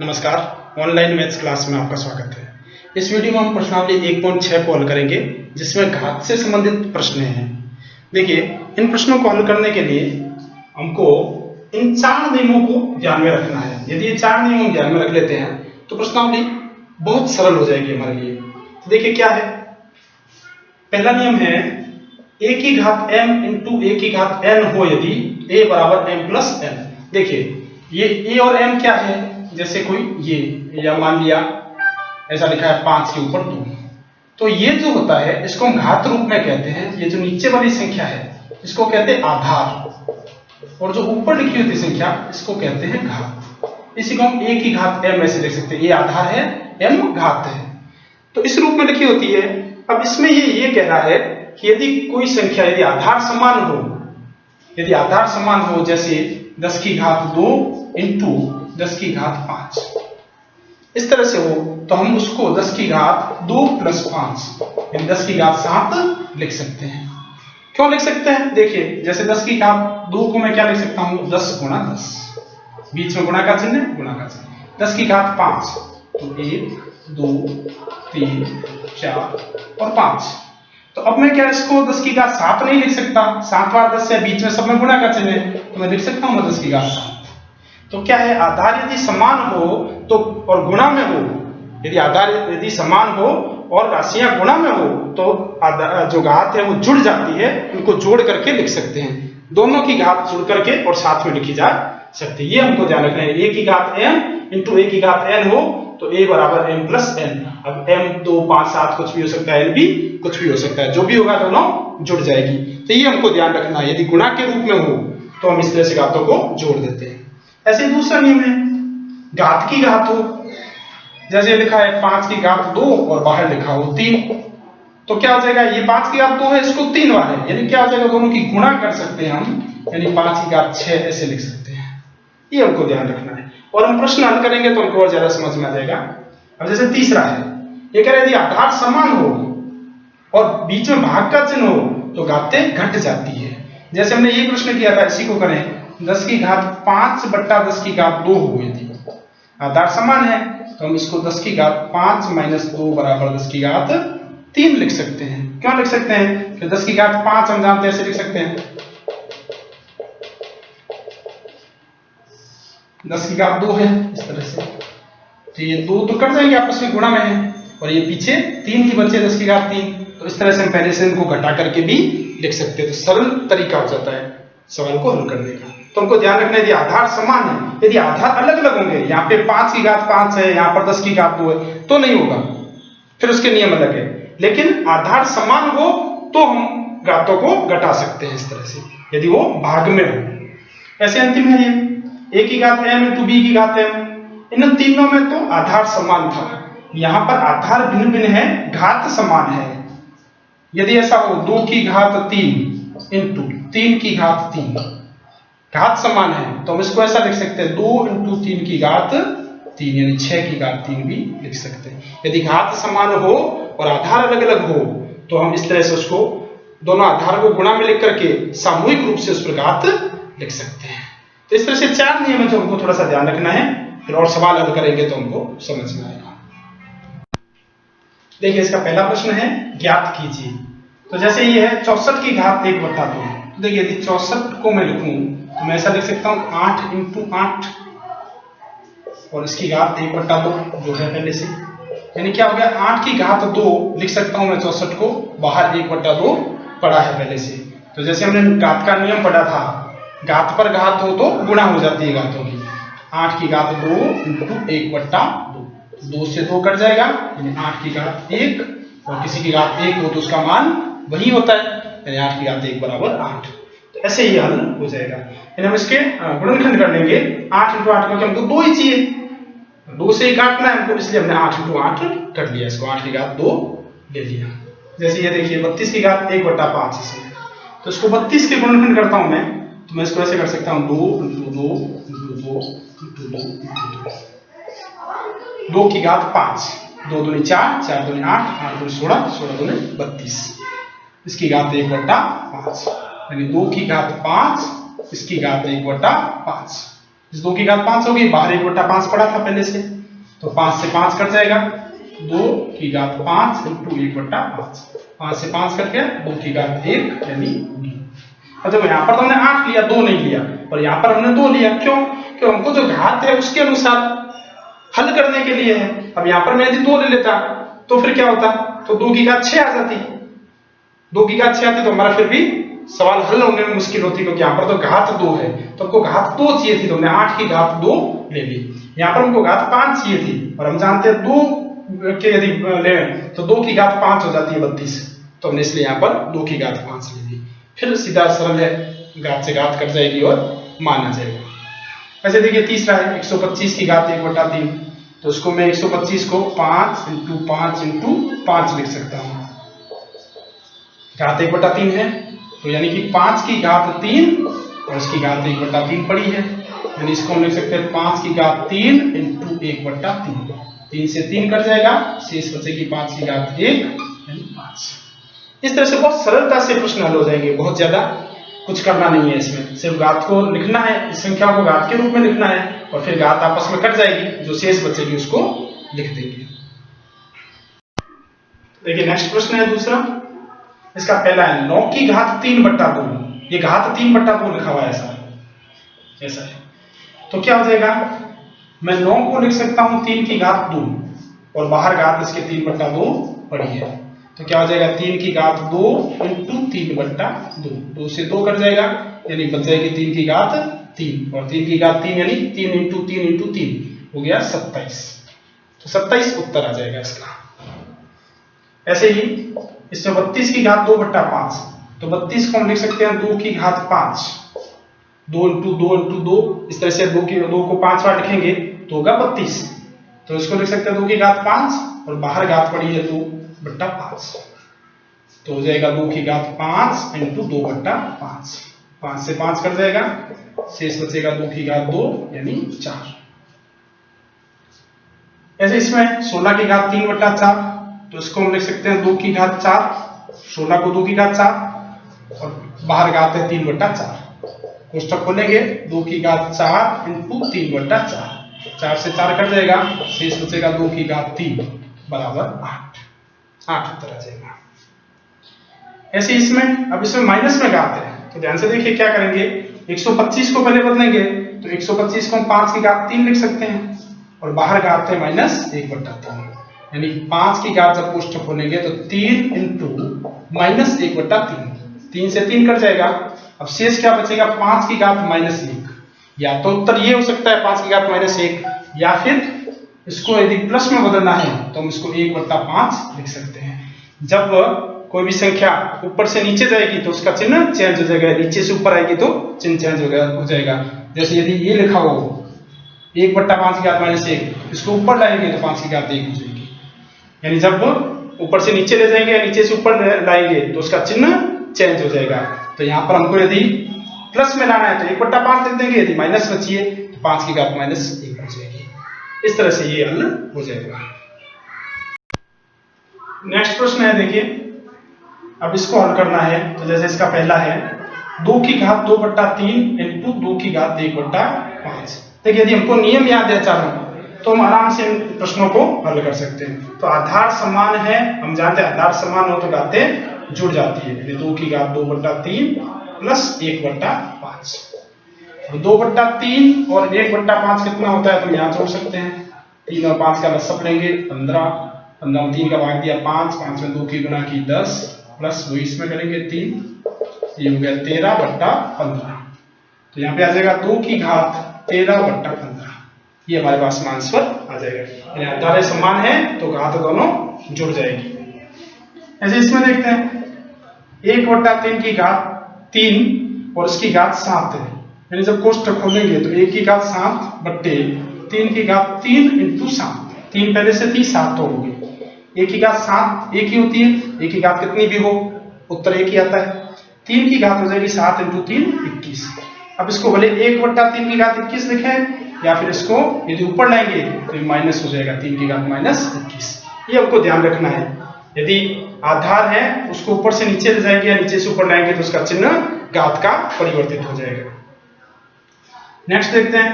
नमस्कार, online maths class में आपका स्वागत है। इस वीडियो में हम प्रश्नावली 1.6 को हल करेंगे, जिसमें घात से संबंधित प्रश्न हैं। देखिए, इन प्रश्नों को हल करने के लिए हमको इन 4 नियमों को ध्यान में रखना है। यदि ये 4 नियम हम ध्यान में रख लेते हैं तो प्रश्नावली बहुत सरल हो जाएगी हमारे लिए। तो देखिए क्या है, पहला नियम है a की घात m इंटू a की घात n हो यदि a बराबर m प्लस n। देखिए ये a और m क्या है, जैसे कोई ये या मान लिया ऐसा लिखा है 5 के ऊपर 2, तो ये जो होता है इसको हम घात रूप में कहते हैं। ये जो नीचे वाली संख्या है इसको कहते हैं आधार, और जो ऊपर लिखी होती संख्या इसको कहते हैं घात। इसी को हम a की घात m ऐसे लिख सकते हैं, a आधार है m घात है, तो इस रूप में लिखी होती है। अब इसमें ये कह रहा है कि यदि कोई संख्या यदि आधार समान हो, यदि आधार समान हो, जैसे 10 की घात 2 इंटू 10 की घात 5 इस तरह से हो, तो हम उसको 10 की घात 2 प्लस 5 यानी 10 की घात 7 लिख सकते हैं। क्यों लिख सकते हैं? देखिए जैसे 10 की घात 2 को मैं क्या लिख सकता हूं, 10 गुणा 10, बीच में गुणा का चिन्ह, गुणा का चिन्ह। 10 की घात 5 तो 1 2 3 4 और 5। तो अब मैं क्या इसको 10 की घात 7 नहीं लिख सकता, 7 बार 10 है, बीच में सब में गुणा का चिन्ह है, तो मैं लिख सकता हूं 10 की घात 7। तो क्या है, आधार यदि समान हो तो और गुणा में हो, यदि आधार यदि समान हो और राशियां गुणा में हो तो जो घात है वो जुड़ जाती है, उनको जोड़ करके लिख सकते हैं। दोनों की घात जुड़ करके और साथ में लिखी जा सकती है, ये हमको ध्यान रखना है। a की घात m इंटू a की घात n हो तो a बराबर m प्लस n। अब m 2 5 7 कुछ भी हो सकता है, n भी कुछ भी हो सकता है, जो भी होगा दोनों जुड़ जाएगी। तो ये हमको ध्यान रखना है, यदि गुणा के रूप में हो तो हम इस तरह से घातों को जोड़ देते हैं। ऐसे ही दूसरा नियम है, घात की घात हो, जैसे लिखा है 5 की घात 2 और बाहर लिखा हो 3, तो क्या हो जाएगा, ये 5 की घात 2 है, इसको 3 बार है, यानी क्या हो जाएगा, दोनों की गुणा कर सकते हैं हम, यानी 5 की घात 6 ऐसे लिख सकते हैं। ये हमको ध्यान रखना है, और हम प्रश्न हल करेंगे तो हमको और ज्यादा समझ में आ जाएगा। अब जैसे तीसरा है, ये कह रहे हैं यदि आधार समान हो और बीच में भाग का चिन्ह हो तो घातें घट जाती है। जैसे हमने ये प्रश्न किया था, इसी को करें, 10 की घात 5 बट्टा 10 की घात 2 हो यदि आधार समान है तो हम इसको 10 की घात 5 माइनस 2 बराबर 10 की घात 3 लिख सकते हैं। क्यों लिख सकते हैं कि 10 की घात 5 हम जानते हैं, ऐसे लिख सकते हैं 10 की घात 2 है इस तरह से, तो ये 2 तो कट जाएंगे आपस में, गुणा में है, और ये पीछे 3 की बचे 10 की घात 3, तो इस तरह से हम पहले से इनको घटा करके भी लिख सकते हैं। तो सरल तरीका हो जाता है सवाल को हल करने का। तो हमको ध्यान रखना है, यदि आधार समान है, यदि आधार अलग अलग होंगे, यहाँ पे 5 की घात 5 है, यहाँ पर 10 की घात 2 है, तो नहीं होगा, फिर उसके नियम अलग है। लेकिन आधार समान हो तो हम घातों को घटा सकते हैं इस तरह से, यदि वो भाग में हो। ऐसे अंतिम है ये a की घात m इंटू b की घात m, इन तीनों में तो आधार समान था, यहाँ पर आधार भिन्न भिन्न है, घात समान है। यदि ऐसा हो 2 की घात 3 इंटू 3 की घात 3, घात समान है, तो हम इसको ऐसा लिख सकते हैं 2 इंटू 3 की घात 3 यानी 6 की घात 3 भी लिख सकते हैं। यदि घात समान हो और आधार अलग अलग हो तो हम इस तरह से उसको दोनों आधार को गुणा में लिख करके सामूहिक रूप से उस पर घात लिख सकते हैं। तो इस तरह से 4 नियम है जो हमको थोड़ा सा ध्यान रखना है, फिर और सवाल हल करेंगे तो हमको समझ में आएगा। देखिए इसका पहला प्रश्न है, ज्ञात कीजिए। तो जैसे ये है 64 की घात 1 बट्टा 2, तो देखिए यदि 64 को मैं लिखूं तो मैं ऐसा लिख सकता हूं 8 इंटू 8 और इसकी घात 1 बट्टा 2 जो है पहले से, यानी क्या हो गया 8 की घात 2 लिख सकता हूं मैं 64 को, बाहर 1 बट्टा 2 पड़ा है पहले से। तो जैसे हमने घात का नियम पढ़ा था, घात पर घात हो तो गुणा हो जाती है घातों की। 8 की घात 2 इंटू 1 बट्टा 2, 2 से 2 कट जाएगा, यानी 8 की घात 1, और किसी की घात 1 हो तो उसका मान वही होता है, यानी 8 की घात 1 बराबर 8। तो ऐसे ही हल हो जाएगा, यानी हम इसके गुणनखंड कर लेंगे। 8 इंटू 8 क्योंकि हमको 2 ही चाहिए, 2 से ही काटना है हमको, इसलिए हमने 8 इंटू 8 कर लिया, इसको 8 की घात 2 ले लिया। जैसे ये देखिए 32 की घात 1 बट्टा 5 इसमें, तो इसको 32 के गुणनखंड करता हूं मैं, तो मैं इसको ऐसे कर सकता हूं 2 इंटू 2 इंटू 2 इंटू 2 इंटू 2, 2 की घात 5, 2 दूनी 4, 4 दूनी 8, 8 दूनी 16, 16 दूनी 32, इसकी घात 1 बट्टा 5, यानी 2 की घात 5, इसकी घात 1 बट्टा 5। इस 2 की घात 5 होगी, बाहर 1 बट्टा 5 पड़ा था पहले से, तो 5 से 5 कट जाएगा, 2 की घात 5 इंटू 1/5। 5 से 5 कट गया, 2 की घात 1 यानी 2। अब देखो यहाँ पर तो हमने 8 लिया, 2 नहीं लिया, और यहाँ पर हमने 2 लिया। क्यों? क्यों हमको जो घात है उसके अनुसार हल करने के लिए है। अब यहाँ पर मैं यदि 2 ले लेता तो फिर क्या होता, तो 2 की घात 6 आ जाती। 2 की घात 6 आती तो हमारा फिर भी सवाल हल होने में मुश्किल होती, क्योंकि यहाँ पर तो घात 2 है, तो हमको घात 2 चाहिए थी, तो हमने 8 की घात 2 ले ली। यहाँ पर हमको घात 5 चाहिए थी, और हम जानते हैं 2 के यदि ले तो 2 की घात 5 हो जाती है 32, तो हमने इसलिए यहाँ पर 2 की घात 5 ले ली। फिर सीधा सरल है, घात से घात कट जाएगी और मान आ जाएगा। ऐसे देखिए तीसरा है 125 की घात 1/3, तो उसको मैं 125 को 5 इंटू 5 इंटू 5 लिख सकता हूँ। घात 1/3 है, तो यानी कि 5 की घात 3 और इसकी घात 1/3 पड़ी है, यानी इसको हम लिख सकते हैं 5 की घात 3 इंटू 1/3। 3 से 3 कट जाएगा, शेष बचेगी 5 की घात 1 यानी 5। इस तरह से बहुत सरलता से प्रश्न हल हो जाएंगे, बहुत ज्यादा कुछ करना नहीं है इसमें, सिर्फ घात को लिखना है, इस संख्या को घात के रूप में लिखना है, और फिर घात आपस में कट जाएगी, जो शेष बचेगी उसको लिख देंगे। देखिए नेक्स्ट प्रश्न है दूसरा, इसका पहला है 9 की घात 3/2। ये घात 3/2 लिखा हुआ है ऐसा है, तो क्या हो जाएगा, मैं 9 को लिख सकता हूं 3 की घात 2, और बाहर घात इसके 3/2 पड़ी है, तो क्या हो जाएगा 3 की घात 2 इंटू 3/2। 2 से 2 कट जाएगा, यानी बच जाएगी 3 की घात 3, और 3 की घात 3 यानी 3 इंटू 3 इंटू 3 हो गया 27, तो 27 उत्तर आ जाएगा इसका। ऐसे ही इसमें 32 की घात 2/5, तो 32 को हम लिख सकते हैं 2 की घात 5, 2 इंटू 2 इंटू 2, इस तरह से 2 को 5 बार लिखेंगे तो होगा 32, तो इसको लिख सकते हैं 2 की घात 5, और बाहर घात पड़ी है 2/5, तो हो जाएगा 2 की घात 5 इंटू 2/5। 5 से 5 कट जाएगा, शेष बचेगा 2 की घात 2 यानी 4। ऐसे इसमें 16 की घात 3/4, तो इसको हम लिख सकते हैं 2 की घात 4, 16 को 2 की घात 4, और बाहर घात है 3/4। कोष्टक खोलेंगे, 2 की घात 4 इंटू 3/4, 4 से 4 कट जाएगा, शेष बचेगा 2 की घात 3 बराबर 8 उत्तर आ जाएगा। ऐसे इसमें अब इसमें माइनस में घात है, तो ध्यान से देखिए क्या करेंगे, 125 को पहले बदलेंगे, तो 125 को हम 5 की घात 3 लिख सकते हैं, और बाहर घात है -1/3, यानी 5 की घात जब कोष्टक खोलेंगे तो 3 इंटू -1/3, 3 से 3 कट जाएगा, अब शेष क्या बचेगा 5 की घात -1। या तो उत्तर ये हो सकता है 5 की घात -1, या फिर इसको यदि प्लस में बदलना है तो हम इसको 1/5 लिख सकते हैं। जब कोई भी संख्या ऊपर से नीचे जाएगी तो उसका चिन्ह चेंज हो जाएगा, नीचे से ऊपर आएगी तो चिन्ह चेंज हो जाएगा। जैसे यदि ये लिखा हो 1/5 की घात -1, इसको ऊपर लाएंगे तो 5 की घात 1 हो जाएगी, यानी जब ऊपर से नीचे ले जाएंगे या नीचे से ऊपर लाएंगे तो उसका चिन्ह चेंज हो जाएगा। तो यहाँ पर हमको यदि प्लस में लाना है तो 1/5 लिख देंगे, यदि माइनस बची है तो 5 की घात -1 हो जाएगी। इस तरह से ये हल हो जाएगा। नेक्स्ट प्रश्न है देखिए, अब इसको हल करना है, तो जैसे इसका पहला है 2 की घात 2/3 इंटू 2 की घात 1/5। देखिए यदि हमको नियम याद है चारों, तो हम आराम से इन प्रश्नों को हल कर सकते हैं। तो आधार समान है, हम जानते हैं आधार समान हो तो घातें जुड़ जाती है, यानी 2 की घात 2/3 प्लस 1/5। 2/3 और 1/5 कितना होता है तो यहाँ जोड़ सकते हैं, 3 और 5 का लसअप लेंगे 15, 15 में 3 का भाग दिया 5, 5 में 2 की गुणा की 10, प्लस वो इसमें करेंगे 3, ये हो गया 13/15। तो यहाँ पे आ जाएगा 2 की घात 13/15, ये हमारे पास आंसर आ जाएगा। आधार समान है तो घात दोनों जुड़ जाएगी। ऐसे इसमें देखते हैं 1/3 की घात 3 और इसकी घात 7 है, यानी जब कोष्टक खोलेंगे तो 1 की घात 7 बट्टे 3 की घात 3 इंटू 7, 3 पहले से थी 7 तो होगी, 1 की घात 7 1 ही होती है, 1 की घात कितनी भी हो उत्तर 1 ही आता है। 3 की घात हो जाएगी 7 इंटू 3 21। अब इसको भले 1/3 की घात 21 लिखे, या फिर इसको यदि ऊपर लाएंगे तो ये माइनस हो जाएगा 3 की घात -21। ये हमको ध्यान रखना है, यदि आधार है उसको ऊपर से नीचे ले जाएंगे या नीचे से ऊपर लाएंगे तो उसका चिन्ह घात का परिवर्तित हो जाएगा। नेक्स्ट देखते हैं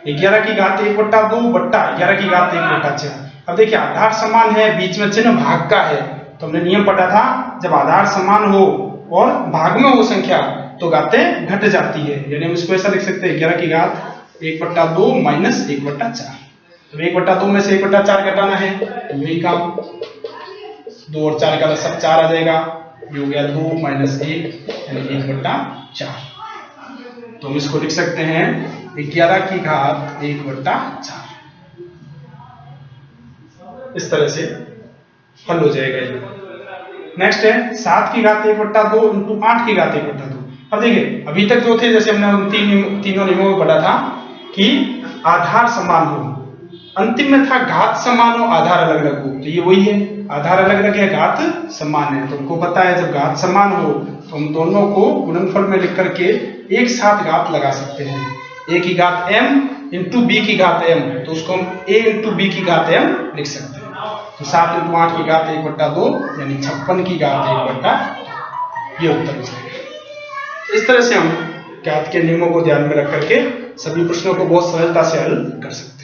11 की घात 1/2 बट्टा 11 की घात 1/4। अब देखिए आधार समान है, बीच में चिन्ह भाग का है, तो हमने नियम पढ़ा था जब आधार समान हो और भाग में हो संख्या तो घातें घट जाती है, यानी हम इसको ऐसा लिख सकते हैं 11 की घात 1/2 माइनस 1/4। तो 1/2 में से 1/4 घटाना है तो यही काम, 2 और 4 का सब 4 आ जाएगा, ये हो गया 2 माइनस 1 यानी 1/4। तो हम इसको लिख सकते हैं 11 की घात 1/4। इस तरह से हल हो जाएगा ये। नेक्स्ट है 7 की घात 1/2 इंटू 8 की घात 1/2। अब देखिए अभी तक जो थे जैसे हमने उन तीनों नियमों में पढ़ा था कि आधार समान हो, अंतिम में था घात समान हो आधार अलग अलग हो, तो ये वही है, आधार अलग अलग है घात समान है। तो हमको पता है जब घात समान हो तो हम दोनों को गुणनफल में लिख करके एक साथ घात लगा सकते हैं, a की घात m इंटू b की घात m, तो उसको हम a इंटू b की घात m लिख सकते हैं। तो 7 इंटू 8 की घात 1/2 यानी 56 की घात 1/2, ये उत्तर हो जाएगा। इस तरह से हम घात के नियमों को ध्यान में रख करके सभी प्रश्नों को बहुत सरलता से हल कर सकते हैं।